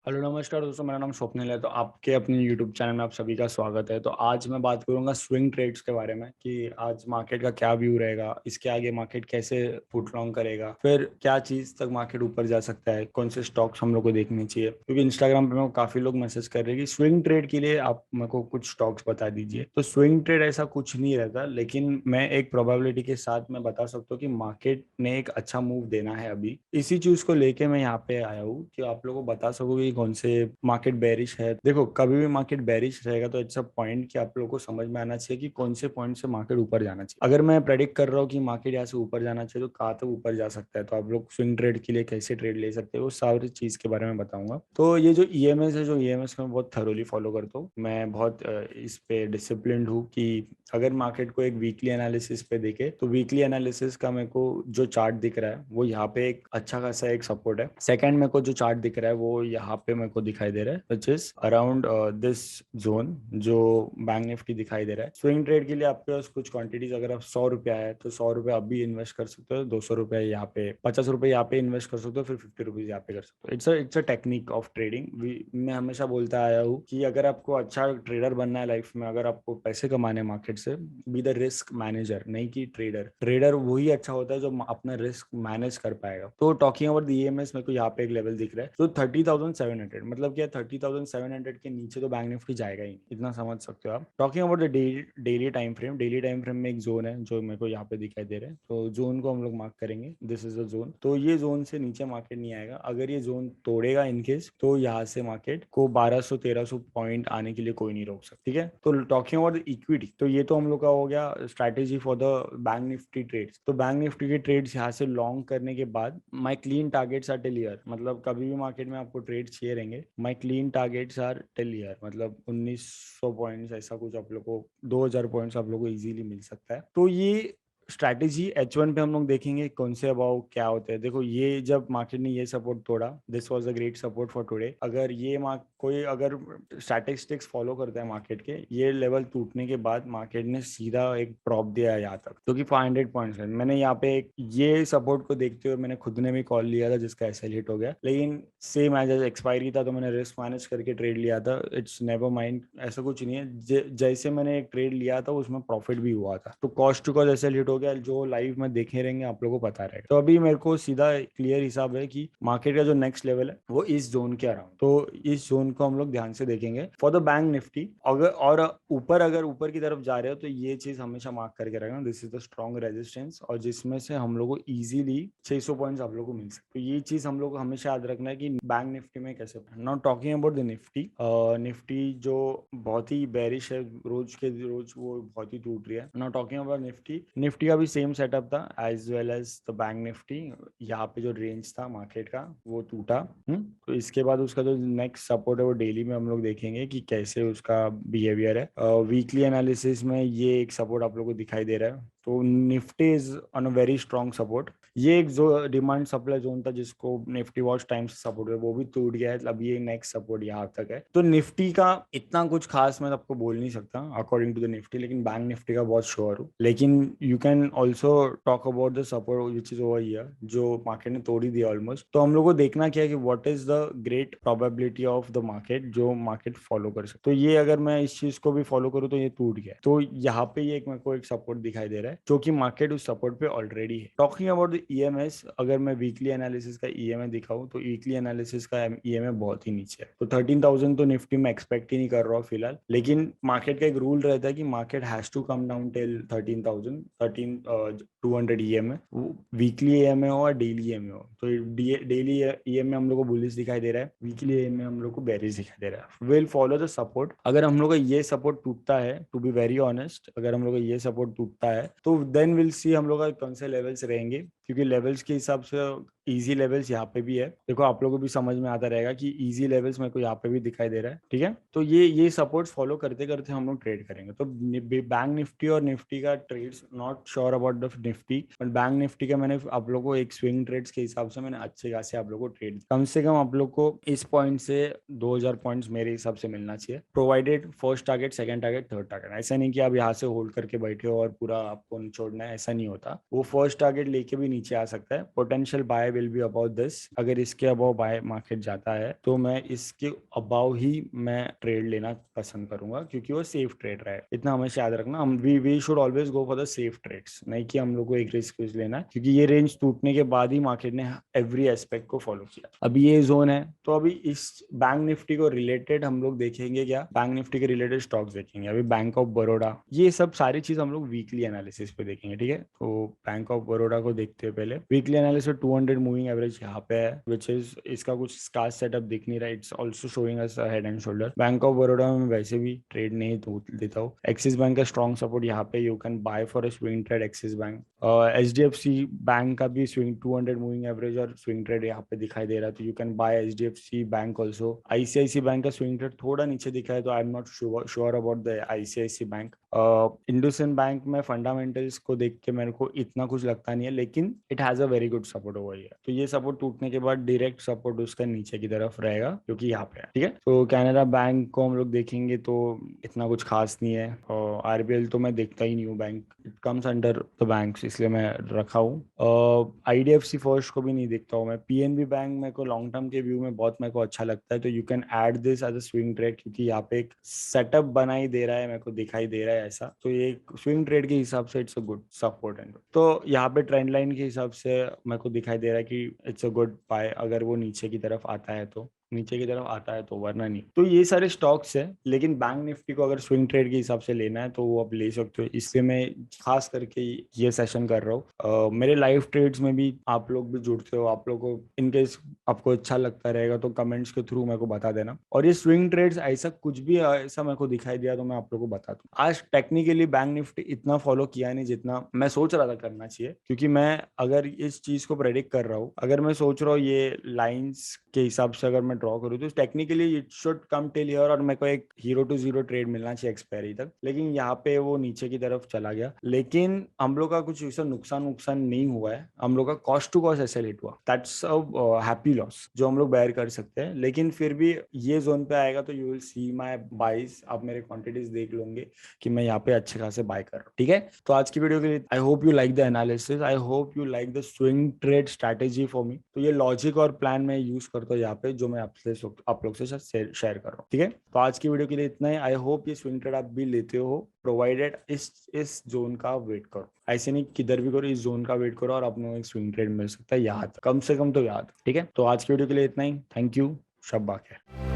Hello नमस्कार दोस्तों, मेरा नाम स्वप्निल है। तो आपके अपने यूट्यूब चैनल में आप सभी का स्वागत है। तो आज मैं बात करूंगा स्विंग ट्रेड्स के बारे में कि आज मार्केट का क्या व्यू रहेगा, इसके आगे मार्केट कैसे फुट लॉन्ग करेगा, फिर क्या चीज तक मार्केट ऊपर जा सकता है, कौन से स्टॉक्स हम लोग को देखने चाहिए। क्योंकि इंस्टाग्राम पे मेरे को काफी लोग मैसेज कर रहे हैं कि स्विंग ट्रेड के लिए आप मेरे को कुछ स्टॉक्स बता दीजिए। तो स्विंग ट्रेड ऐसा कुछ नहीं रहता, लेकिन मैं एक प्रोबेबिलिटी के साथ मैं बता सकता हूँ कि मार्केट ने एक अच्छा मूव देना है। अभी इसी चीज को लेके मैं यहाँ पे आया हूँ कि आप लोगों को बता सकूँ कि कौन से मार्केट बेरिश है। देखो, कभी भी मार्केट बेरिश रहेगा तो इट्स अ पॉइंट कि आप लोगों को समझ में आना चाहिए कि कौन से पॉइंट से मार्केट ऊपर जाना चाहिए। अगर मैं प्रेडिक्ट कर रहा हूँ कि मार्केट यहाँ से ऊपर जाना चाहिए तो कहाँ तक ऊपर जा सकता है, तो आप लोग स्विंग ट्रेड के लिए कैसे ट्रेड ले सकते हो, वो सारी चीज के बारे में बताऊंगा। तो ये जो ईएमएस है, जो ईएमएस को मैं बहुत थरोली फॉलो करता हूँ। मैं बहुत इस पे डिसिप्लिन हूँ कि अगर मार्केट को एक वीकली एनालिसिस पे देखे तो वीकली एनालिसिस का मेरे को जो चार्ट दिख रहा है वो यहाँ पे एक अच्छा खासा एक सपोर्ट है। सेकंड, मेरे को जो चार्ट दिख रहा है वो यहाँ पे मेरे को दिखाई दे रहा है, which is around this zone, जो बैंक निफ्टी दिखाई दे रहा है। स्विंग ट्रेड के लिए आपके पास कुछ क्वांटिटीज, अगर आप 100 रुपया है तो 100 रुपया अभी इन्वेस्ट कर सकते हो, 200 रुपया यहाँ पे, 50 रुपये यहाँ पे इन्वेस्ट कर सकते हो, फिर 50 रुपीज यहाँ पे कर सकते हो। It's a technique of trading. मैं हमेशा बोलता आया हूँ कि अगर आपको अच्छा ट्रेडर बनना है लाइफ में, अगर आपको पैसे कमाने मार्केट से, बी द रिस्क मैनेजर, नहीं कि ट्रेडर। ट्रेडर वही अच्छा होता है जो अपना रिस्क मैनेज कर पाएगा। तो टॉकिंग अबाउट द ईएमएस, मेरे को यहाँ पे एक लेवल दिख रहा है तो 30,700, मतलब क्या 30,700 के नीचे तो बैंक निफ्टी जाएगा ही नहीं, इतना समझ सकते हो आप। Talking about the daily time frame, daily time frame में एक जोन है जो मेरे को यहाँ पे दिखाई दे रहा है, तो जोन को हम लोग मार्क करेंगे, दिस इज द जोन। तो ये जोन से नीचे मार्केट नहीं आएगा। अगर ये जोन तोड़ेगा इनकेस, तो यहाँ से मार्केट को 1200-1300 पॉइंट आने के लिए कोई नहीं रोक सकता, ठीक है। तो टॉकिंग अबाउट द इक्विटी, तो ये तो हम लोग का हो गया strategy for the bank Nifty trades. तो बैंक निफ्टी के ट्रेड्स यहाँ से लॉन्ग करने के बाद my clean targets are till year, मतलब कभी भी मार्केट में आपको ट्रेड चाहिए रहेंगे, my clean targets are till year, मतलब 1900 पॉइंट्स ऐसा कुछ आप लोग को, 2000 पॉइंट्स आप लोग को इजीली मिल सकता है। तो ये स्ट्रैटेजी H1 पे हम लोग देखेंगे कौन से अबाउ क्या होते हैं। देखो, ये जब मार्केट ने ये सपोर्ट तोड़ा, this was a great support for today. अगर ये कोई अगर स्टैटिस्टिक्स फॉलो करता है मार्केट के, ये लेवल टूटने के बाद मार्केट ने सीधा एक ड्रॉप दिया है यहाँ तक, जो कि 500 पॉइंट्स है। मैंने यहाँ पे ये सपोर्ट को देखते हुए मैंने खुद ने भी कॉल लिया था, जिसका एसएल हिट हो गया, लेकिन सेम एज एज एक्सपायरी था तो मैंने रिस्क मैनेज करके ट्रेड लिया था। इट्स नेवर माइंड, ऐसा कुछ नहीं है। जैसे मैंने एक ट्रेड लिया था उसमें प्रॉफिट भी हुआ था, तो cost to cost SL hit हो गया। जो लाइव में देखे रहेंगे आप लोगों को पता रहेगा। तो अभी मेरे को सीधा क्लियर हिसाब है कि मार्केट का जो नेक्स्ट लेवल है वो इस जोन के अराउंड, तो इस जोन को हम लोग ध्यान से देखेंगे फॉर द बैंक निफ्टी। अगर और ऊपर, अगर ऊपर की तरफ जा रहे हो तो ये चीज हमेशा मार्क करके रखना, this is the strong resistance, और जिसमें से हम लोग को इजीली 600 पॉइंट्स आप लोग को मिल सकते। तो ये चीज हम लोग को हमेशा याद रखना है कि बैंक निफ्टी में कैसे। Not talking about the Nifty, Nifty जो बहुत ही बेरिश है, रोज के रोज वो बहुत ही टूट रही है। Not talking about Nifty, Nifty का भी सेम सेटअप था as well as the bank Nifty. यहाँ पे जो रेंज था मार्केट का वो टूटा। तो इसके बाद उसका जो नेक्स्ट सपोर्ट है वो डेली में हम लोग देखेंगे कि कैसे उसका बिहेवियर है। वीकली एनालिसिस में ये एक सपोर्ट आप लोग को दिखाई दे रहा है, तो Nifty is on a very strong support. ये एक जो डिमांड सप्लाई जोन था जिसको निफ्टी वॉच टाइम से सपोर्ट हुआ, वो भी टूट गया है। अब ये नेक्स्ट सपोर्ट यहाँ तक है। तो निफ्टी का इतना कुछ खास मैं आपको बोल नहीं सकता अकॉर्डिंग टू द निफ्टी, लेकिन बैंक निफ्टी का बहुत श्योर हूँ। लेकिन you can also talk about the support which is over here, जो मार्केट ने तोड़ी दिया ऑलमोस्ट। तो हम लोग को देखना क्या है कि what is the great probability of the market जो मार्केट फॉलो कर सकते। तो ये अगर मैं इस चीज को भी फॉलो करूँ तो ये टूट गया, तो यहाँ पे ये मेरे को एक सपोर्ट दिखाई दे रहा है, जो कि मार्केट उस सपोर्ट पे ऑलरेडी है। टॉकिंग अबाउट द ईएमएस, अगर मैं वीकली एनालिसिस का ईएमए दिखाऊं तो वीकली एनालिसिस का ईएमए बहुत ही नीचे है। तो 13,000 तो निफ्टी में एक्सपेक्ट ही नहीं कर रहा हूँ फिलहाल, लेकिन मार्केट का एक रूल रहता है कि market has to come down till 13,000, 13,200 EMA, weekly EMA हो और डेली ईएमए हो। तो डेली ईएमए हम लोग को बुलिश दिखाई दे रहा है, वीकली ईएमए हम लोग को बेरिश दिखाई दे रहा है। Will follow the support. अगर हम लोग का ये सपोर्ट टूटता है, टू बी वेरी ऑनेस्ट, अगर हम लोग का ये सपोर्ट टूटता है तो देन विल सी हम लोग का कौन से लेवल्स रहेंगे क्योंकि लेवल्स के हिसाब से इजी लेवल्स यहाँ पे भी है। देखो आप लोगों को भी समझ में आता रहेगा कि इजी लेवल्स मेरे को यहाँ पे भी दिखाई दे रहा है, ठीक है। तो ये सपोर्ट्स फॉलो करते करते हम लोग ट्रेड करेंगे। तो बैंक निफ्टी और निफ्टी का trades, not sure about the Nifty, but bank Nifty का मैंने आप लोगों को एक स्विंग ट्रेड्स के हिसाब से मैंने अच्छे खासे आप लोगों को ट्रेड, कम से कम आप लोग को इस पॉइंट से 2000 पॉइंट्स मेरे हिसाब से मिलना चाहिए, provided first target, second target, third target. ऐसा नहीं कि आप यहाँ से होल्ड करके बैठे हो और पूरा आपको निचोड़ना है, ऐसा नहीं होता। वो फर्स्ट टारगेट लेके भी नीचे आ सकता है। Potential bye will be about this. अगर इसके अबाउ बाय मार्केट जाता है तो मैं इसके अबाउ ही मैं ट्रेड लेना पसंद करूंगा, क्योंकि वो सेफ ट्रेड रहा है। इतना हमेशा याद रखना, हम we should always go for the safe trades, नहीं कि हम लोग को एक रिस्क लेना है, क्योंकि ये रेंज टूटने के बाद ही मार्केट ने एवरी एस्पेक्ट को फॉलो किया। अभी ये जोन है, तो अभी इस बैंक निफ्टी को रिलेटेड हम लोग देखेंगे क्या, बैंक निफ्टी के रिलेटेड स्टॉक्स देखेंगे। अभी बैंक ऑफ बड़ौदा, ये सब सारी चीज हम लोग वीकली एनालिसिस पे देखेंगे, ठीक है। तो बैंक ऑफ बड़ौदा को देखते हैं पहले। वीकली एनालिसिस 200 मूविंग एवरेज यहाँ पे है, विच इज इसका कुछ स्कार्स सेटअप दिख नहीं रहा है। It's also showing us head and shoulder. Bank of Baroda में वैसे भी ट्रेड नहीं देता हूँ। एक्सिस बैंक का स्ट्रॉन्ग सपोर्ट यहाँ पे, you can buy for a swing trade axis bank. HDFC bank का भी स्विंग 200 मूविंग एवरेज और स्विंग ट्रेड यहाँ पे दिखाई दे रहा है, तो you can buy HDFC bank also. ICICI bank का स्विंग ट्रेड थोड़ा नीचे दिखा है, तो I am not sure about the ICICI bank. IndusInd bank में फंडामेंटल्स को देख के मेरे को इतना कुछ लगता नहीं है, लेकिन it has a very good support over here. तो ये सपोर्ट टूटने के बाद डायरेक्ट सपोर्ट उसका नीचे की तरफ रहेगा, क्योंकि यहाँ पे है, ठीक है। तो कैनरा बैंक को हम लोग देखेंगे तो इतना कुछ खास नहीं है। और RBL तो मैं देखता ही नहीं हूँ bank, it comes under the banks, इसलिए मैं रखा हूँ। IDFC फर्स्ट को भी नहीं देखता हूँ मैं। PNB बैंक मेरे को लॉन्ग टर्म के व्यू में बहुत मेरे को अच्छा लगता है, तो you can add this as a swing trade, क्योंकि यहाँ पे एक सेटअप बना ही दे रहा है, मेरे को दिखाई दे रहा है ऐसा। तो ये स्विंग ट्रेड के हिसाब से it's a good support and. तो यहाँ पे ट्रेंड लाइन के हिसाब से मेरे को दिखाई दे रहा है कि इट्स अ गुड बाय, अगर वो नीचे की तरफ आता है तो, नीचे की तरफ आता है तो, वरना नहीं। तो ये सारे स्टॉक्स है, लेकिन बैंक निफ्टी को अगर स्विंग ट्रेड के हिसाब से लेना है तो वो आप ले सकते हो। इसलिए मैं खास करके ये सेशन कर रहा हूँ। मेरे लाइव ट्रेड्स में भी आप लोग भी जुड़ते हो, आप लोग को इनकेस आपको अच्छा लगता रहेगा तो कमेंट्स के थ्रू मेरे को बता देना। और ये स्विंग ट्रेड्स ऐसा कुछ भी ऐसा मेरे को दिखाई दिया तो मैं आप लोग को बता दूँ। आज टेक्निकली बैंक निफ्टी इतना फॉलो किया नहीं जितना मैं सोच रहा था करना चाहिए, क्योंकि मैं अगर इस चीज को प्रेडिक्ट कर रहा हूँ, अगर मैं सोच रहा हूँ ये लाइंस के हिसाब से अगर मैं ड्रॉ करूँ तो technically it should come till here, और मेरे को एक 0 to 0 ट्रेड मिलना चाहिए एक्सपायरी तक, लेकिन यहाँ पे वो नीचे की तरफ चला गया। लेकिन हम लोग का कुछ ऐसा नुकसान नहीं हुआ है, हम लोग का कॉस्ट टू कॉस्ट ऐसे लेट हुआ, दैट्स अ हैप्पी लॉस जो हम लोग बेयर कर सकते हैं। लेकिन फिर भी ये जोन पे आएगा तो you will see my buys, आप मेरे क्वांटिटीज देख लोगे कि मैं यहाँ पे अच्छे खासे बाय कर रहा हूँ, ठीक है। तो आज की वीडियो के लिए I hope you like the analysis, I hope you like the swing trade strategy for me. तो ये लॉजिक और प्लान मैं यूज करता हूँ यहाँ पे, जो मैं आप लोग से शेयर कर रहा हूँ, ठीक है। तो आज की वीडियो के लिए इतना ही। आई होप ये स्विंग ट्रेड आप भी लेते हो, प्रोवाइडेड इस जोन का वेट करो। ऐसे नहीं किधर भी करो, इस जोन का वेट करो और अपने एक स्विंग ट्रेड मिल सकता है, याद कम से कम तो याद, ठीक है। तो आज की वीडियो के लिए इतना ही। थैंक यू, शब्बा खैर।